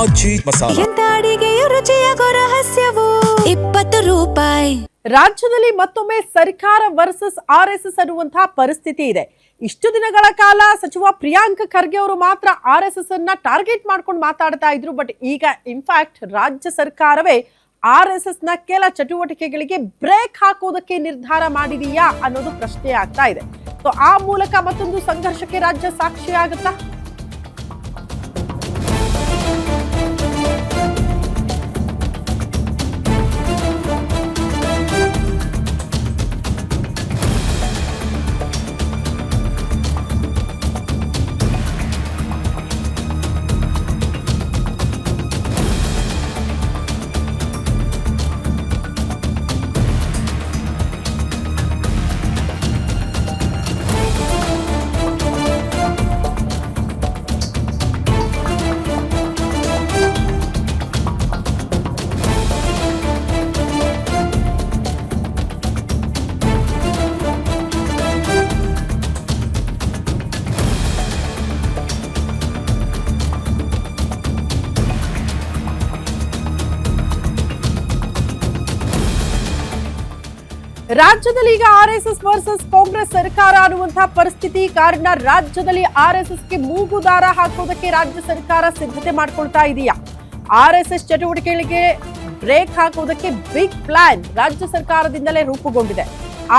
ಆಚಿ ಮಸಾಲ. ಎಂತ ಅಡಿಗೆಯ ರುಚಿಯಾಗೋ ರಹಸ್ಯವು 20 ರೂಪಾಯಿ. ರಾಜ್ಯದಲ್ಲಿ ಮತ್ತೊಮ್ಮೆ ಸರ್ಕಾರ ವರ್ಸಸ್ ಆರ್ಎಸ್ಎಸ್ ಅನ್ನುವಂತಹ ಪರಿಸ್ಥಿತಿ ಇದೆ. ಇಷ್ಟು ದಿನಗಳ ಕಾಲ ಸಚಿವ ಪ್ರಿಯಾಂಕ್ ಖರ್ಗೆ ಅವರು ಮಾತ್ರ ಆರ್ಎಸ್ಎಸ್ ಅನ್ನ ಟಾರ್ಗೆಟ್ ಮಾಡ್ಕೊಂಡು ಮಾತಾಡ್ತಾ ಇದ್ರು. ಬಟ್ ಈಗ ಇನ್ಫ್ಯಾಕ್ಟ್ ರಾಜ್ಯ ಸರ್ಕಾರವೇ ಆರ್ಎಸ್ಎಸ್ ನ ಕೆಲ ಚಟುವಟಿಕೆಗಳಿಗೆ ಬ್ರೇಕ್ ಹಾಕೋದಕ್ಕೆ ನಿರ್ಧಾರ ಮಾಡಿದೆಯಾ ಅನ್ನೋದು ಪ್ರಶ್ನೆ ಆಗ್ತಾ ಇದೆ. ಸೊ ಆ ಮೂಲಕ ಮತ್ತೊಂದು ಸಂಘರ್ಷಕ್ಕೆ ರಾಜ್ಯ ಸಾಕ್ಷಿಯಾಗುತ್ತಾ? ರಾಜ್ಯದಲ್ಲಿ ಈಗ ಆರ್ಎಸ್ಎಸ್ ವರ್ಸಸ್ ಕಾಂಗ್ರೆಸ್ ಸರ್ಕಾರ ಅನ್ನುವಂತಹ ಪರಿಸ್ಥಿತಿ ಕಾರಣ ರಾಜ್ಯದಲ್ಲಿ ಆರ್ಎಸ್ಎಸ್ಗೆ ಮೂಗುದಾರ ಹಾಕೋದಕ್ಕೆ ರಾಜ್ಯ ಸರ್ಕಾರ ಸಿದ್ಧತೆ ಮಾಡ್ಕೊಳ್ತಾ ಇದೆಯಾ? ಆರ್ಎಸ್ಎಸ್ ಚಟುವಟಿಕೆಗಳಿಗೆ ಬ್ರೇಕ್ ಹಾಕೋದಕ್ಕೆ ಬಿಗ್ ಪ್ಲಾನ್ ರಾಜ್ಯ ಸರ್ಕಾರದಿಂದಲೇ ರೂಪುಗೊಂಡಿದೆ.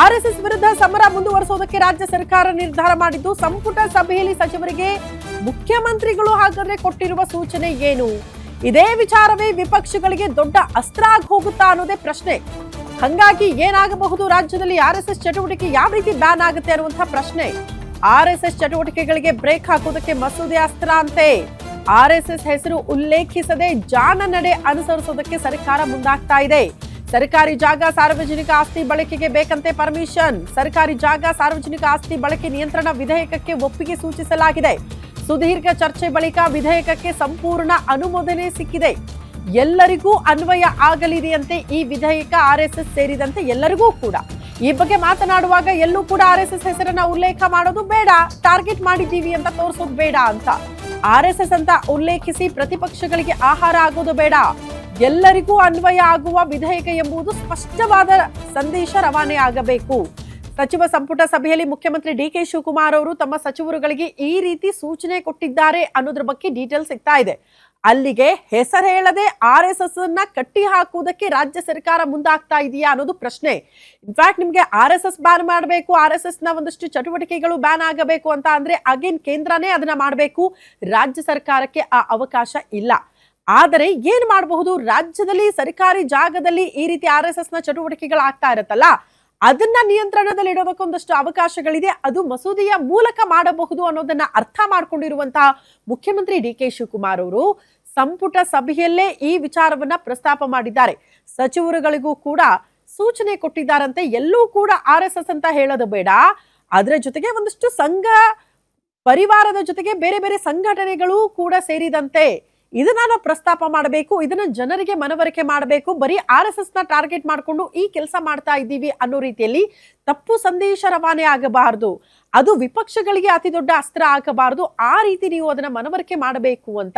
ಆರ್ಎಸ್ಎಸ್ ವಿರುದ್ಧ ಸಮರ ಮುಂದುವರಿಸೋದಕ್ಕೆ ರಾಜ್ಯ ಸರ್ಕಾರ ನಿರ್ಧಾರ ಮಾಡಿದ್ದು, ಸಂಪುಟ ಸಭೆಯಲ್ಲಿ ಸಚಿವರಿಗೆ ಮುಖ್ಯಮಂತ್ರಿಗಳು ಹಾಗಾದ್ರೆ ಕೊಟ್ಟಿರುವ ಸೂಚನೆ ಏನು? ಇದೇ ವಿಚಾರವೇ ವಿಪಕ್ಷಗಳಿಗೆ ದೊಡ್ಡ ಅಸ್ತ್ರ ಆಗಿ ಹೋಗುತ್ತಾ ಅನ್ನೋದೇ ಪ್ರಶ್ನೆ. ಹಂಗಾಗಿ ಏನಾಗಬಹುದು? ರಾಜ್ಯದಲ್ಲಿ ಆರ್ಎಸ್ಎಸ್ ಚಟುವಟಿಕೆ ಯಾವ ರೀತಿ ಬ್ಯಾನ್ ಆಗುತ್ತೆ ಅನ್ನುವಂತಹ ಪ್ರಶ್ನೆ. ಆರ್ಎಸ್ಎಸ್ ಚಟುವಟಿಕೆಗಳಿಗೆ ಬ್ರೇಕ್ ಹಾಕೋದಕ್ಕೆ ಮಸೂದೆ ಅಸ್ತ್ರ ಅಂತೆ. ಆರ್ಎಸ್ಎಸ್ ಹೆಸರು ಉಲ್ಲೇಖಿಸದೆ ಜಾಣ ನಡೆ ಅನುಸರಿಸೋದಕ್ಕೆ ಸರ್ಕಾರ ಮುಂದಾಗ್ತಾ ಇದೆ. ಸರ್ಕಾರಿ ಜಾಗ ಸಾರ್ವಜನಿಕ ಆಸ್ತಿ ಬಳಕೆಗೆ ಬೇಕಂತೆ ಪರ್ಮಿಷನ್. ಸರ್ಕಾರಿ ಜಾಗ ಸಾರ್ವಜನಿಕ ಆಸ್ತಿ ಬಳಕೆ ನಿಯಂತ್ರಣ ವಿಧೇಯಕಕ್ಕೆ ಒಪ್ಪಿಗೆ ಸೂಚಿಸಲಾಗಿದೆ. ಸುದೀರ್ಘ ಚರ್ಚೆ ಬಳಿಕ ವಿಧೇಯಕಕ್ಕೆ ಸಂಪೂರ್ಣ ಅನುಮೋದನೆ ಸಿಕ್ಕಿದೆ. ಎಲ್ಲರಿಗೂ ಅನ್ವಯ ಆಗಲಿದೆಯಂತೆ ಈ ವಿಧೇಯಕ, ಆರ್ಎಸ್ಎಸ್ ಸೇರಿದಂತೆ ಎಲ್ಲರಿಗೂ ಕೂಡ. ಈ ಬಗ್ಗೆ ಮಾತನಾಡುವಾಗ ಎಲ್ಲೂ ಕೂಡ ಆರ್ಎಸ್ಎಸ್ ಹೆಸರನ್ನ ಉಲ್ಲೇಖ ಮಾಡೋದು ಬೇಡ, ಟಾರ್ಗೆಟ್ ಮಾಡಿದ್ದೀವಿ ಅಂತ ತೋರಿಸೋದು ಬೇಡ ಅಂತ. ಆರ್ಎಸ್ಎಸ್ ಅಂತ ಉಲ್ಲೇಖಿಸಿ ಪ್ರತಿಪಕ್ಷಗಳಿಗೆ ಆಹಾರ ಆಗೋದು ಬೇಡ. ಎಲ್ಲರಿಗೂ ಅನ್ವಯ ಆಗುವ ವಿಧೇಯಕ ಎಂಬುದು ಸ್ಪಷ್ಟವಾದ ಸಂದೇಶ ರವಾನೆ ಆಗಬೇಕು. ಸಚಿವ ಸಂಪುಟ ಸಭೆಯಲ್ಲಿ ಮುಖ್ಯಮಂತ್ರಿ ಡಿಕೆ ಶಿವಕುಮಾರ್ ಅವರು ತಮ್ಮ ಸಚಿವರುಗಳಿಗೆ ಈ ರೀತಿ ಸೂಚನೆ ಕೊಟ್ಟಿದ್ದಾರೆ ಅನ್ನೋದ್ರ ಬಗ್ಗೆ ಡೀಟೇಲ್ ಸಿಗ್ತಾ ಇದೆ. ಅಲ್ಲಿಗೆ ಹೆಸರು ಹೇಳದೆ ಆರ್ಎಸ್ಎಸ್ ಅನ್ನ ಕಟ್ಟಿ ಹಾಕುವುದಕ್ಕೆ ರಾಜ್ಯ ಸರ್ಕಾರ ಮುಂದಾಗ್ತಾ ಇದೆಯಾ ಅನ್ನೋದು ಪ್ರಶ್ನೆ. ಇನ್ಫ್ಯಾಕ್ಟ್ ನಿಮ್ಗೆ ಆರ್ಎಸ್ಎಸ್ ಬ್ಯಾನ್ ಮಾಡಬೇಕು, ಆರ್ಎಸ್ಎಸ್ ನ ಒಂದಷ್ಟು ಚಟುವಟಿಕೆಗಳು ಬ್ಯಾನ್ ಆಗಬೇಕು ಅಂತ ಅಂದ್ರೆ ಅಗೇನ್ ಕೇಂದ್ರನೇ ಅದನ್ನ ಮಾಡಬೇಕು. ರಾಜ್ಯ ಸರ್ಕಾರಕ್ಕೆ ಆ ಅವಕಾಶ ಇಲ್ಲ. ಆದರೆ ಏನ್ ಮಾಡಬಹುದು? ರಾಜ್ಯದಲ್ಲಿ ಸರ್ಕಾರಿ ಜಾಗದಲ್ಲಿ ಈ ರೀತಿ ಆರ್ಎಸ್ಎಸ್ ನ ಚಟುವಟಿಕೆಗಳು ಆಗ್ತಾ ಇರತ್ತಲ್ಲ, ಅದನ್ನ ನಿಯಂತ್ರಣದಲ್ಲಿ ಇಡೋದಕ್ಕೆ ಒಂದಷ್ಟು ಅವಕಾಶಗಳಿದೆ. ಅದು ಮಸೂದೆಯ ಮೂಲಕ ಮಾಡಬಹುದು ಅನ್ನೋದನ್ನ ಅರ್ಥ ಮಾಡ್ಕೊಂಡಿರುವಂತಹ ಮುಖ್ಯಮಂತ್ರಿ ಡಿಕೆ ಶಿವಕುಮಾರ್ ಅವರು ಸಂಪುಟ ಸಭೆಯಲ್ಲೇ ಈ ವಿಚಾರವನ್ನ ಪ್ರಸ್ತಾಪ ಮಾಡಿದ್ದಾರೆ. ಸಚಿವರುಗಳಿಗೂ ಕೂಡ ಸೂಚನೆ ಕೊಟ್ಟಿದ್ದಾರಂತೆ. ಎಲ್ಲೂ ಕೂಡ ಆರ್ಎಸ್ಎಸ್ ಅಂತ ಹೇಳೋದು ಬೇಡ, ಅದರ ಜೊತೆಗೆ ಒಂದಷ್ಟು ಸಂಘ ಪರಿವಾರದ ಜೊತೆಗೆ ಬೇರೆ ಬೇರೆ ಸಂಘಟನೆಗಳು ಕೂಡ ಸೇರಿದಂತೆ ಇದನ್ನ ನಾವು ಪ್ರಸ್ತಾಪ ಮಾಡಬೇಕು, ಇದನ್ನ ಜನರಿಗೆ ಮನವರಿಕೆ ಮಾಡಬೇಕು. ಬರೀ ಆರ್ಎಸ್ಎಸ್ ನ ಟಾರ್ಗೆಟ್ ಮಾಡಿಕೊಂಡು ಈ ಕೆಲಸ ಮಾಡ್ತಾ ಇದ್ದೀವಿ ಅನ್ನೋ ರೀತಿಯಲ್ಲಿ ತಪ್ಪು ಸಂದೇಶ ರವಾನೆ ಆಗಬಾರದು, ಅದು ವಿಪಕ್ಷಗಳಿಗೆ ಅತಿ ದೊಡ್ಡ ಅಸ್ತ್ರ ಆಗಬಾರದು. ಆ ರೀತಿ ನೀವು ಅದನ್ನ ಮನವರಿಕೆ ಮಾಡಬೇಕು ಅಂತ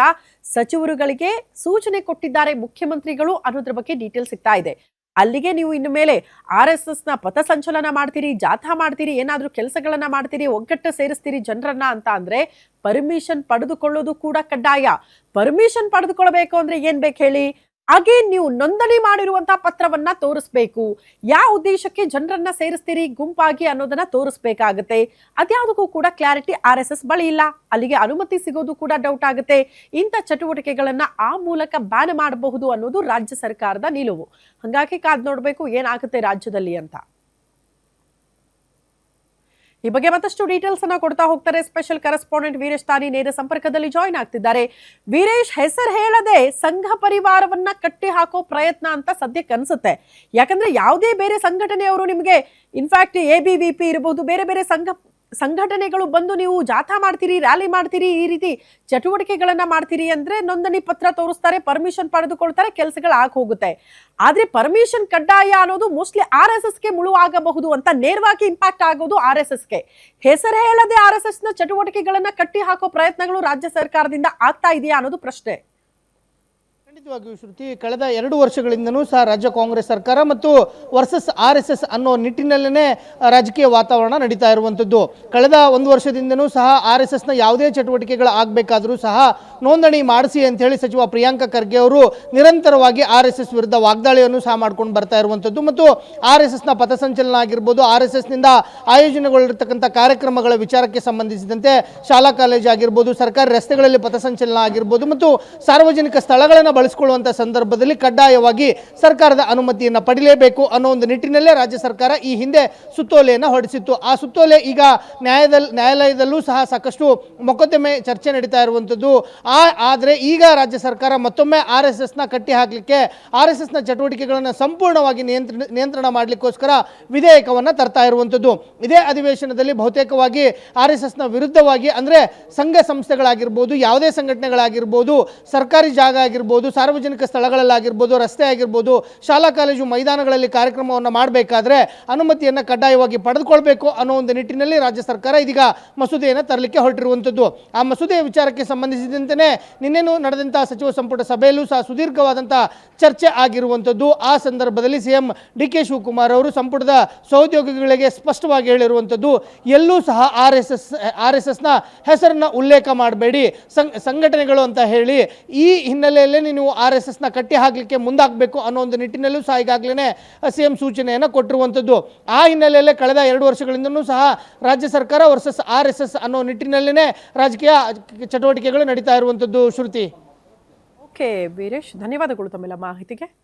ಸಚಿವರುಗಳಿಗೆ ಸೂಚನೆ ಕೊಟ್ಟಿದ್ದಾರೆ ಮುಖ್ಯಮಂತ್ರಿಗಳು ಅನ್ನೋದ್ರ ಬಗ್ಗೆ ಡೀಟೇಲ್ ಸಿಗ್ತಾ ಇದೆ. ಅಲ್ಲಿಗೆ ನೀವು ಇನ್ನು ಮೇಲೆ ಆರ್ಎಸ್ಎಸ್ ನ ಪಥಸಂಚಲನ ಮಾಡ್ತೀರಿ, ಜಾಥಾ ಮಾಡ್ತೀರಿ, ಏನಾದ್ರೂ ಕೆಲಸಗಳನ್ನ ಮಾಡ್ತೀರಿ, ಒಗ್ಗಟ್ಟು ಸೇರಿಸ್ತೀರಿ ಜನರನ್ನ ಅಂತ ಅಂದ್ರೆ ಪರ್ಮಿಷನ್ ಪಡೆದುಕೊಳ್ಳೋದು ಕೂಡ ಕಡ್ಡಾಯ. ಪರ್ಮಿಷನ್ ಪಡೆದುಕೊಳ್ಬೇಕು ಅಂದ್ರೆ ಏನ್ ಬೇಕು ಹೇಳಿ? ಹಾಗೆ ನೀವು ನೋಂದಣಿ ಮಾಡಿರುವಂತಹ ಪತ್ರವನ್ನ ತೋರಿಸ್ಬೇಕು. ಯಾವ ಉದ್ದೇಶಕ್ಕೆ ಜನರನ್ನ ಸೇರಿಸ್ತೀರಿ ಗುಂಪಾಗಿ ಅನ್ನೋದನ್ನ ತೋರಿಸ್ಬೇಕಾಗತ್ತೆ. ಅದ್ಯಾವುದಕ್ಕೂ ಕೂಡ ಕ್ಲಾರಿಟಿ ಆರ್ಎಸ್ಎಸ್ ಬಳಿ ಇಲ್ಲ. ಅಲ್ಲಿಗೆ ಅನುಮತಿ ಸಿಗೋದು ಕೂಡ ಡೌಟ್ ಆಗುತ್ತೆ. ಇಂಥ ಚಟುವಟಿಕೆಗಳನ್ನ ಆ ಮೂಲಕ ಬ್ಯಾನ್ ಮಾಡಬಹುದು ಅನ್ನೋದು ರಾಜ್ಯ ಸರ್ಕಾರದ ನಿಲುವು. ಹಂಗಾಗಿ ಕಾದ್ ನೋಡ್ಬೇಕು ಏನಾಗುತ್ತೆ ರಾಜ್ಯದಲ್ಲಿ ಅಂತ. ಈ ಬಗ್ಗೆ ಮತ್ತಷ್ಟು ಡೀಟೇಲ್ಸ್ ಅನ್ನ ಕೊಡ್ತಾ ಹೋಗ್ತಾರೆ ಸ್ಪೆಷಲ್ ಕರೆಸ್ಪಾಂಡೆಂಟ್ ವೀರೇಶ್ ತಾನಿ ನೇರ ಸಂಪರ್ಕದಲ್ಲಿ ಜಾಯಿನ್ ಆಗ್ತಿದ್ದಾರೆ. ವೀರೇಶ್, ಹೆಸರು ಹೇಳದೆ ಸಂಘ ಪರಿವಾರವನ್ನ ಕಟ್ಟಿ ಹಾಕೋ ಪ್ರಯತ್ನ ಅಂತ ಸದ್ಯಕ್ಕೆ ಅನ್ಸುತ್ತೆ. ಯಾಕಂದ್ರೆ ಯಾವುದೇ ಬೇರೆ ಸಂಘಟನೆಯವರು ನಿಮಗೆ ಇನ್ಫ್ಯಾಕ್ಟ್ ಎಬಿವಿಪಿ ಇರಬಹುದು, ಬೇರೆ ಬೇರೆ ಸಂಘಟನೆಗಳು ಬಂದು ನೀವು ಜಾಥಾ ಮಾಡ್ತೀರಿ, ರ್ಯಾಲಿ ಮಾಡ್ತೀರಿ, ಈ ರೀತಿ ಚಟುವಟಿಕೆಗಳನ್ನ ಮಾಡ್ತೀರಿ ಅಂದ್ರೆ ನೋಂದಣಿ ಪತ್ರ ತೋರಿಸ್ತಾರೆ, ಪರ್ಮಿಷನ್ ಪಡೆದುಕೊಳ್ತಾರೆ, ಕೆಲಸಗಳು ಆಗಿ ಹೋಗುತ್ತೆ. ಆದ್ರೆ ಪರ್ಮಿಷನ್ ಕಡ್ಡಾಯ ಅನ್ನೋದು ಮೋಸ್ಟ್ಲಿ ಆರ್ಎಸ್ಎಸ್ಗೆ ಮುಳುವಾಗಬಹುದು ಅಂತ, ನೇರವಾಗಿ ಇಂಪ್ಯಾಕ್ಟ್ ಆಗೋದು ಆರ್ಎಸ್ಎಸ್ಗೆ. ಹೆಸರು ಹೇಳದೆ ಆರ್ಎಸ್ಎಸ್ ನ ಚಟುವಟಿಕೆಗಳನ್ನ ಕಟ್ಟಿ ಹಾಕೋ ಪ್ರಯತ್ನಗಳು ರಾಜ್ಯ ಸರ್ಕಾರದಿಂದ ಆಗ್ತಾ ಇದೆಯಾ ಅನ್ನೋದು ಪ್ರಶ್ನೆ. ಖಂಡಿತವಾಗಿಯೂ ಶ್ರುತಿ, ಕಳೆದ 2 ವರ್ಷಗಳಿಂದನೂ ಸಹ ರಾಜ್ಯ ಕಾಂಗ್ರೆಸ್ ಸರ್ಕಾರ ಮತ್ತು ವರ್ಸಸ್ RSS ಅನ್ನೋ ನಿಟ್ಟಿನಲ್ಲೇ ರಾಜಕೀಯ ವಾತಾವರಣ ನಡೀತಾ ಇರುವಂಥದ್ದು. ಕಳೆದ 1 ವರ್ಷದಿಂದನೂ ಸಹ RSSನ ಯಾವುದೇ ಚಟುವಟಿಕೆಗಳು ಆಗಬೇಕಾದರೂ ಸಹ ನೋಂದಣಿ ಮಾಡಿಸಿ ಅಂತ ಹೇಳಿ ಸಚಿವ ಪ್ರಿಯಾಂಕ ಖರ್ಗೆ ಅವರು ನಿರಂತರವಾಗಿ RSS ವಿರುದ್ಧ ವಾಗ್ದಾಳಿಯನ್ನು ಸಹ ಮಾಡ್ಕೊಂಡು ಬರ್ತಾ ಇರುವಂಥದ್ದು. ಮತ್ತು RSSನ ಪಥಸಂಚಲನ ಆಗಿರ್ಬೋದು, RSSನಿಂದ ಆಯೋಜನೆಗೊಳ್ಳಿರ್ತಕ್ಕಂಥ ಕಾರ್ಯಕ್ರಮಗಳ ವಿಚಾರಕ್ಕೆ ಸಂಬಂಧಿಸಿದಂತೆ ಶಾಲಾ ಕಾಲೇಜು ಆಗಿರ್ಬೋದು, ಸರ್ಕಾರಿ ರಸ್ತೆಗಳಲ್ಲಿ ಪಥಸಂಚಲನ ಆಗಿರ್ಬೋದು ಮತ್ತು ಸಾರ್ವಜನಿಕ ಸ್ಥಳಗಳನ್ನು ಬಳಸಿಕೊಳ್ಳುವಂಥ ಸಂದರ್ಭದಲ್ಲಿ ಕಡ್ಡಾಯವಾಗಿ ಸರ್ಕಾರದ ಅನುಮತಿಯನ್ನು ಪಡೆಯಲೇಬೇಕು ಅನ್ನೋ ಒಂದು ನಿಟ್ಟಿನಲ್ಲೇ ರಾಜ್ಯ ಸರ್ಕಾರ ಈ ಹಿಂದೆ ಸುತ್ತೋಲೆಯನ್ನು ಹೊರಡಿಸಿತ್ತು. ಆ ಸುತ್ತೋಲೆ ಈಗ ನ್ಯಾಯಾಲಯದಲ್ಲೂ ಸಹ ಸಾಕಷ್ಟು ಮೊಕದ್ದಮೆ ಚರ್ಚೆ ನಡೀತಾ ಇರುವಂಥದ್ದು. ಆದರೆ ಈಗ ರಾಜ್ಯ ಸರ್ಕಾರ ಮತ್ತೊಮ್ಮೆ RSSನ ಕಟ್ಟಿ ಹಾಕಲಿಕ್ಕೆ, RSSನ ಚಟುವಟಿಕೆಗಳನ್ನು ಸಂಪೂರ್ಣವಾಗಿ ನಿಯಂತ್ರಣ ಮಾಡಲಿಕ್ಕೋಸ್ಕರ ವಿಧೇಯಕವನ್ನು ತರ್ತಾ ಇರುವಂಥದ್ದು. ಇದೇ ಅಧಿವೇಶನದಲ್ಲಿ ಬಹುತೇಕವಾಗಿ RSSನ ವಿರುದ್ಧವಾಗಿ, ಅಂದರೆ ಸಂಘ ಸಂಸ್ಥೆಗಳಾಗಿರ್ಬೋದು, ಯಾವುದೇ ಸಂಘಟನೆಗಳಾಗಿರ್ಬೋದು, ಸರ್ಕಾರಿ ಜಾಗ ಆಗಿರ್ಬೋದು, ಸಾರ್ವಜನಿಕ ಸ್ಥಳಗಳಲ್ಲಾಗಿರ್ಬೋದು, ರಸ್ತೆ ಆಗಿರ್ಬೋದು, ಶಾಲಾ ಕಾಲೇಜು ಮೈದಾನಗಳಲ್ಲಿ ಕಾರ್ಯಕ್ರಮವನ್ನು ಮಾಡಬೇಕಾದ್ರೆ ಅನುಮತಿಯನ್ನು ಕಡ್ಡಾಯವಾಗಿ ಪಡೆದುಕೊಳ್ಬೇಕು ಅನ್ನೋ ಒಂದು ನಿಟ್ಟಿನಲ್ಲಿ ರಾಜ್ಯ ಸರ್ಕಾರ ಇದೀಗ ಮಸೂದೆಯನ್ನು ತರಲಿಕ್ಕೆ ಹೊರಟಿರುವಂಥದ್ದು. ಆ ಮಸೂದೆಯ ವಿಚಾರಕ್ಕೆ ಸಂಬಂಧಿಸಿದಂತೆ ನಿನ್ನೆನೂ ನಡೆದಂಥ ಸಚಿವ ಸಂಪುಟ ಸಭೆಯಲ್ಲೂ ಸಹ ಸುದೀರ್ಘವಾದಂಥ ಚರ್ಚೆ ಆಗಿರುವಂಥದ್ದು. ಆ ಸಂದರ್ಭದಲ್ಲಿ CM DK ಶಿವಕುಮಾರ್ ಅವರು ಸಂಪುಟದ ಸಹೋದ್ಯೋಗಿಗಳಿಗೆ ಸ್ಪಷ್ಟವಾಗಿ ಹೇಳಿರುವಂಥದ್ದು, ಎಲ್ಲೂ ಸಹ RSSನ ಹೆಸರನ್ನು ಉಲ್ಲೇಖ ಮಾಡಬೇಡಿ, ಸಂಘಟನೆಗಳು ಅಂತ ಹೇಳಿ. ಈ ಹಿನ್ನೆಲೆಯಲ್ಲಿ ನೀವು RSSನ ಕಟ್ಟಿ ಹಾಕಲಿಕ್ಕೆ ಮುಂದಾಗಬೇಕು ಅನ್ನೋ ಒಂದು ನಿಟ್ಟಿನಲ್ಲೂ ಸಹ ಈಗಾಗಲೇ CM ಸೂಚನೆಯನ್ನು ಕೊಟ್ಟಿರುವಂಥದ್ದು. ಆ ಹಿನ್ನೆಲೆಯಲ್ಲೇ ಕಳೆದ 2 ವರ್ಷಗಳಿಂದಲೂ ಸಹ ರಾಜ್ಯ ಸರ್ಕಾರ ವರ್ಸಸ್ RSS ಅನ್ನೋ ನಿಟ್ಟಿನಲ್ಲೇ ರಾಜಕೀಯ ಚಟುವಟಿಕೆಗಳು ನಡೀತಾ ಇರುವಂಥದ್ದು. ಶ್ರುತಿ. ಓಕೆ ವೀರೇಶ್, ಧನ್ಯವಾದಗಳು ತಮ್ಮೆಲ್ಲ ಮಾಹಿತಿಗೆ.